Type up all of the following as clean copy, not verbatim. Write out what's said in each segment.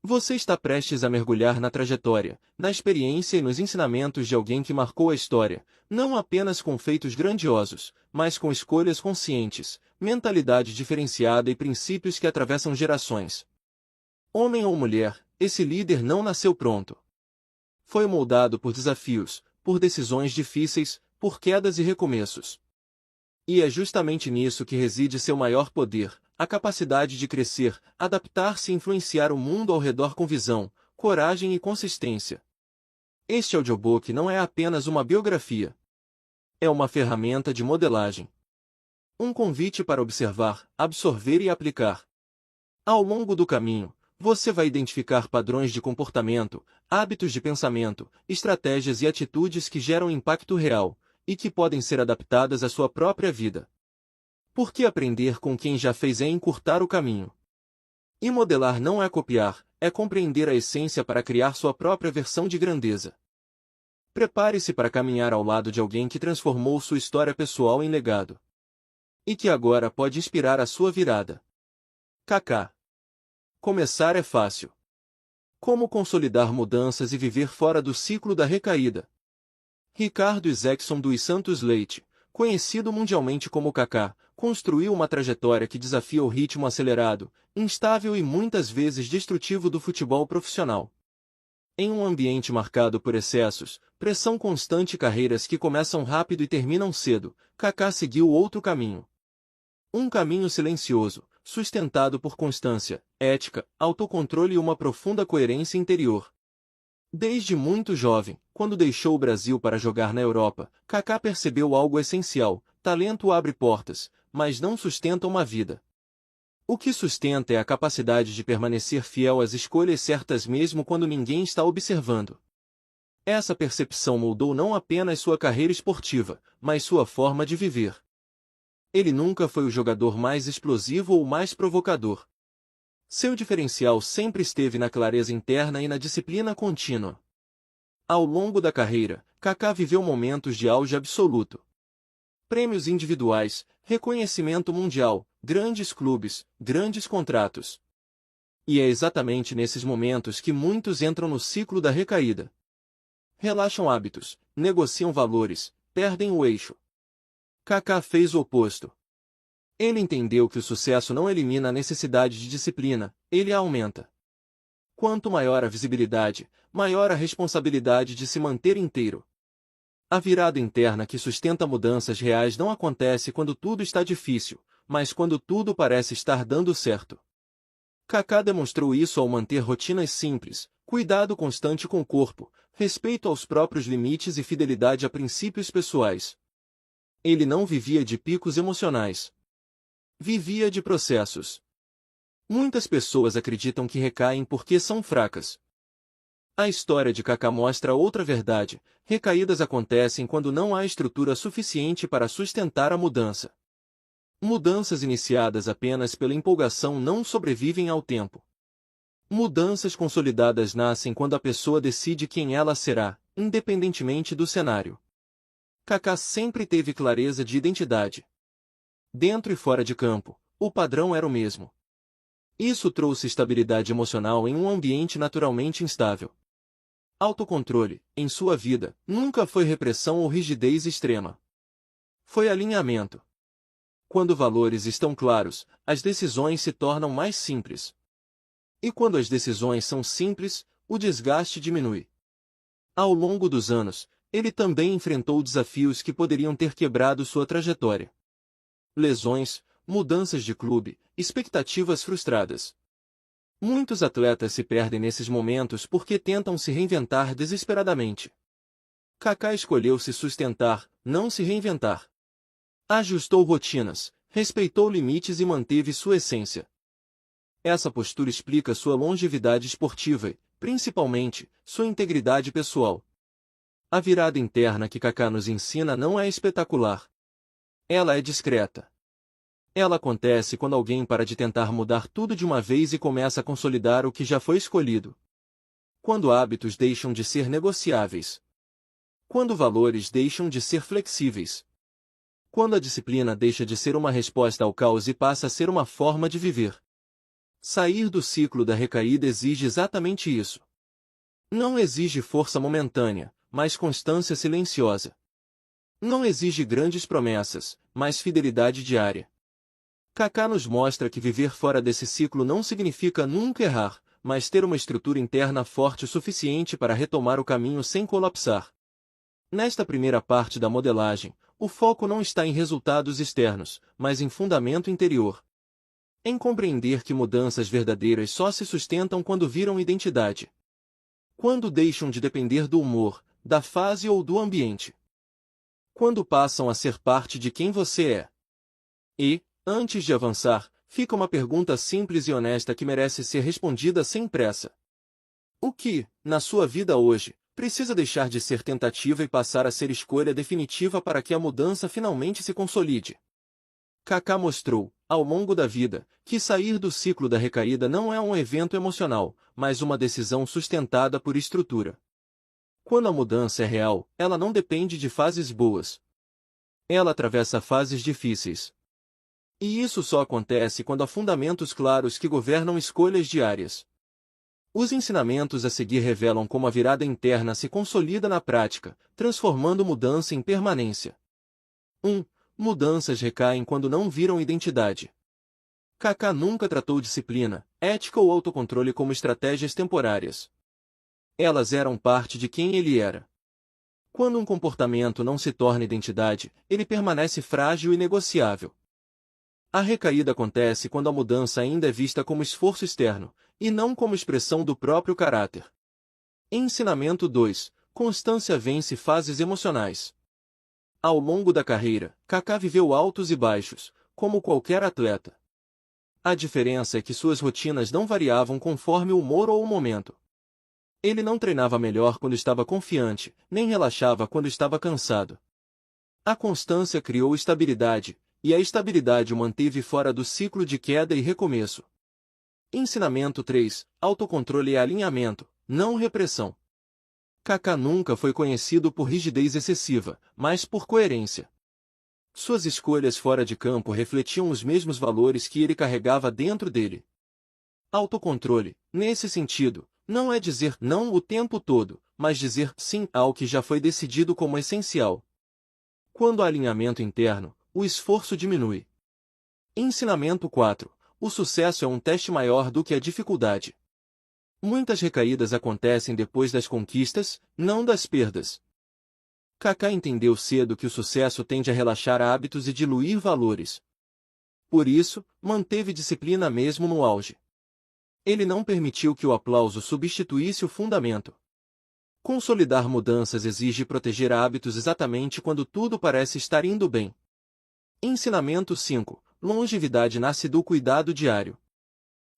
Você está prestes a mergulhar na trajetória, na experiência e nos ensinamentos de alguém que marcou a história, não apenas com feitos grandiosos, mas com escolhas conscientes, mentalidade diferenciada e princípios que atravessam gerações. Homem ou mulher, esse líder não nasceu pronto. Foi moldado por desafios, por decisões difíceis, por quedas e recomeços. E é justamente nisso que reside seu maior poder, a capacidade de crescer, adaptar-se e influenciar o mundo ao redor com visão, coragem e consistência. Este audiobook não é apenas uma biografia. É uma ferramenta de modelagem. Um convite para observar, absorver e aplicar. Ao longo do caminho, você vai identificar padrões de comportamento, hábitos de pensamento, estratégias e atitudes que geram impacto real, e que podem ser adaptadas à sua própria vida. Porque aprender com quem já fez é encurtar o caminho. E modelar não é copiar, é compreender a essência para criar sua própria versão de grandeza. Prepare-se para caminhar ao lado de alguém que transformou sua história pessoal em legado. E que agora pode inspirar a sua virada. Kaká. Começar é fácil. Como consolidar mudanças e viver fora do ciclo da recaída? Ricardo Isaacson dos Santos Leite, conhecido mundialmente como Kaká, construiu uma trajetória que desafia o ritmo acelerado, instável e muitas vezes destrutivo do futebol profissional. Em um ambiente marcado por excessos, pressão constante e carreiras que começam rápido e terminam cedo, Kaká seguiu outro caminho. Um caminho silencioso, sustentado por constância, ética, autocontrole e uma profunda coerência interior. Desde muito jovem, quando deixou o Brasil para jogar na Europa, Kaká percebeu algo essencial: talento abre portas, mas não sustenta uma vida. O que sustenta é a capacidade de permanecer fiel às escolhas certas mesmo quando ninguém está observando. Essa percepção moldou não apenas sua carreira esportiva, mas sua forma de viver. Ele nunca foi o jogador mais explosivo ou mais provocador. Seu diferencial sempre esteve na clareza interna e na disciplina contínua. Ao longo da carreira, Kaká viveu momentos de auge absoluto. Prêmios individuais, reconhecimento mundial, grandes clubes, grandes contratos. E é exatamente nesses momentos que muitos entram no ciclo da recaída. Relaxam hábitos, negociam valores, perdem o eixo. Kaká fez o oposto. Ele entendeu que o sucesso não elimina a necessidade de disciplina, ele a aumenta. Quanto maior a visibilidade, maior a responsabilidade de se manter inteiro. A virada interna que sustenta mudanças reais não acontece quando tudo está difícil, mas quando tudo parece estar dando certo. Kaká demonstrou isso ao manter rotinas simples, cuidado constante com o corpo, respeito aos próprios limites e fidelidade a princípios pessoais. Ele não vivia de picos emocionais. Vivia de processos. Muitas pessoas acreditam que recaem porque são fracas. A história de Kaká mostra outra verdade: recaídas acontecem quando não há estrutura suficiente para sustentar a mudança. Mudanças iniciadas apenas pela empolgação não sobrevivem ao tempo. Mudanças consolidadas nascem quando a pessoa decide quem ela será, independentemente do cenário. Kaká sempre teve clareza de identidade. Dentro e fora de campo, o padrão era o mesmo. Isso trouxe estabilidade emocional em um ambiente naturalmente instável. Autocontrole, em sua vida, nunca foi repressão ou rigidez extrema. Foi alinhamento. Quando valores estão claros, as decisões se tornam mais simples. E quando as decisões são simples, o desgaste diminui. Ao longo dos anos, ele também enfrentou desafios que poderiam ter quebrado sua trajetória. Lesões, mudanças de clube, expectativas frustradas. Muitos atletas se perdem nesses momentos porque tentam se reinventar desesperadamente. Kaká escolheu se sustentar, não se reinventar. Ajustou rotinas, respeitou limites e manteve sua essência. Essa postura explica sua longevidade esportiva e, principalmente, sua integridade pessoal. A virada interna que Kaká nos ensina não é espetacular. Ela é discreta. Ela acontece quando alguém para de tentar mudar tudo de uma vez e começa a consolidar o que já foi escolhido. Quando hábitos deixam de ser negociáveis. Quando valores deixam de ser flexíveis. Quando a disciplina deixa de ser uma resposta ao caos e passa a ser uma forma de viver. Sair do ciclo da recaída exige exatamente isso. Não exige força momentânea, mas constância silenciosa. Não exige grandes promessas, mas fidelidade diária. Kaká nos mostra que viver fora desse ciclo não significa nunca errar, mas ter uma estrutura interna forte o suficiente para retomar o caminho sem colapsar. Nesta primeira parte da modelagem, o foco não está em resultados externos, mas em fundamento interior. Em compreender que mudanças verdadeiras só se sustentam quando viram identidade. Quando deixam de depender do humor, da fase ou do ambiente. Quando passam a ser parte de quem você é. E, antes de avançar, fica uma pergunta simples e honesta que merece ser respondida sem pressa. O que, na sua vida hoje, precisa deixar de ser tentativa e passar a ser escolha definitiva para que a mudança finalmente se consolide? Kaká mostrou, ao longo da vida, que sair do ciclo da recaída não é um evento emocional, mas uma decisão sustentada por estrutura. Quando a mudança é real, ela não depende de fases boas. Ela atravessa fases difíceis. E isso só acontece quando há fundamentos claros que governam escolhas diárias. Os ensinamentos a seguir revelam como a virada interna se consolida na prática, transformando mudança em permanência. 1. Mudanças recaem quando não viram identidade. Kaká nunca tratou disciplina, ética ou autocontrole como estratégias temporárias. Elas eram parte de quem ele era. Quando um comportamento não se torna identidade, ele permanece frágil e negociável. A recaída acontece quando a mudança ainda é vista como esforço externo, e não como expressão do próprio caráter. Ensinamento 2. Constância vence fases emocionais. Ao longo da carreira, Kaká viveu altos e baixos, como qualquer atleta. A diferença é que suas rotinas não variavam conforme o humor ou o momento. Ele não treinava melhor quando estava confiante, nem relaxava quando estava cansado. A constância criou estabilidade, e a estabilidade o manteve fora do ciclo de queda e recomeço. Ensinamento 3. Autocontrole e alinhamento, não repressão. Kaká nunca foi conhecido por rigidez excessiva, mas por coerência. Suas escolhas fora de campo refletiam os mesmos valores que ele carregava dentro dele. Autocontrole, nesse sentido, não é dizer não o tempo todo, mas dizer sim ao que já foi decidido como essencial. Quando há alinhamento interno, o esforço diminui. Ensinamento 4. O sucesso é um teste maior do que a dificuldade. Muitas recaídas acontecem depois das conquistas, não das perdas. Kaká entendeu cedo que o sucesso tende a relaxar hábitos e diluir valores. Por isso, manteve disciplina mesmo no auge. Ele não permitiu que o aplauso substituísse o fundamento. Consolidar mudanças exige proteger hábitos exatamente quando tudo parece estar indo bem. Ensinamento 5. Longevidade nasce do cuidado diário.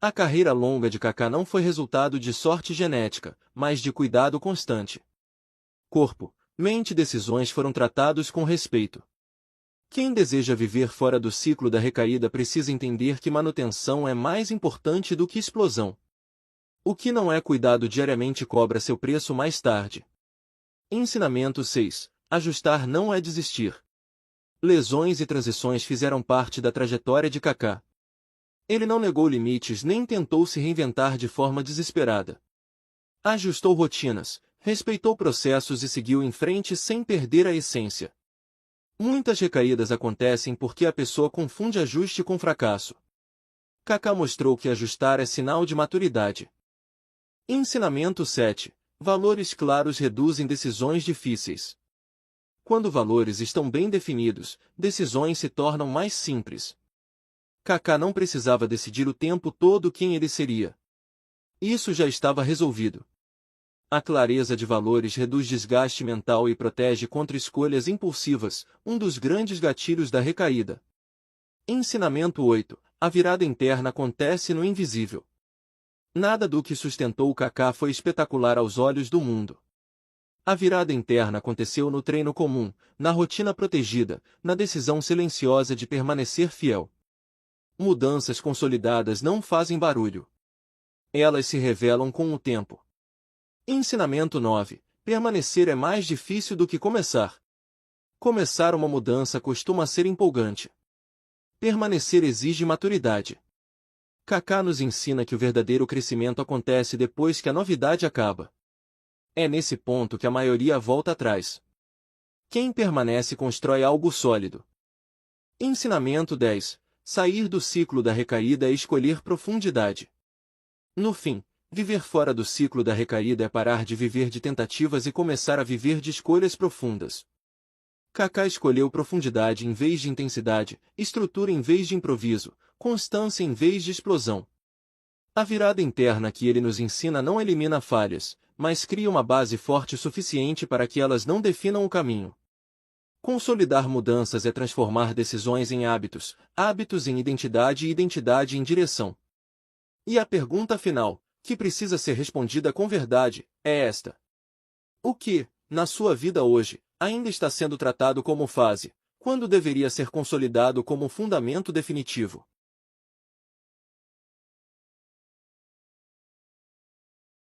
A carreira longa de Kaká não foi resultado de sorte genética, mas de cuidado constante. Corpo, mente e decisões foram tratados com respeito. Quem deseja viver fora do ciclo da recaída precisa entender que manutenção é mais importante do que explosão. O que não é cuidado diariamente cobra seu preço mais tarde. Ensinamento 6. Ajustar não é desistir. Lesões e transições fizeram parte da trajetória de Kaká. Ele não negou limites nem tentou se reinventar de forma desesperada. Ajustou rotinas, respeitou processos e seguiu em frente sem perder a essência. Muitas recaídas acontecem porque a pessoa confunde ajuste com fracasso. Kaká mostrou que ajustar é sinal de maturidade. Ensinamento 7. Valores claros reduzem decisões difíceis. Quando valores estão bem definidos, decisões se tornam mais simples. Kaká não precisava decidir o tempo todo quem ele seria. Isso já estava resolvido. A clareza de valores reduz desgaste mental e protege contra escolhas impulsivas, um dos grandes gatilhos da recaída. Ensinamento 8. A virada interna acontece no invisível. Nada do que sustentou o Kaká foi espetacular aos olhos do mundo. A virada interna aconteceu no treino comum, na rotina protegida, na decisão silenciosa de permanecer fiel. Mudanças consolidadas não fazem barulho. Elas se revelam com o tempo. Ensinamento 9. Permanecer é mais difícil do que começar. Começar uma mudança costuma ser empolgante. Permanecer exige maturidade. Kaká nos ensina que o verdadeiro crescimento acontece depois que a novidade acaba. É nesse ponto que a maioria volta atrás. Quem permanece constrói algo sólido. Ensinamento 10. Sair do ciclo da recaída é escolher profundidade. No fim, viver fora do ciclo da recaída é parar de viver de tentativas e começar a viver de escolhas profundas. Kaká escolheu profundidade em vez de intensidade, estrutura em vez de improviso, constância em vez de explosão. A virada interna que ele nos ensina não elimina falhas, mas cria uma base forte o suficiente para que elas não definam o caminho. Consolidar mudanças é transformar decisões em hábitos, hábitos em identidade e identidade em direção. E a pergunta final, que precisa ser respondida com verdade, é esta: o que, na sua vida hoje, ainda está sendo tratado como fase, quando deveria ser consolidado como um fundamento definitivo?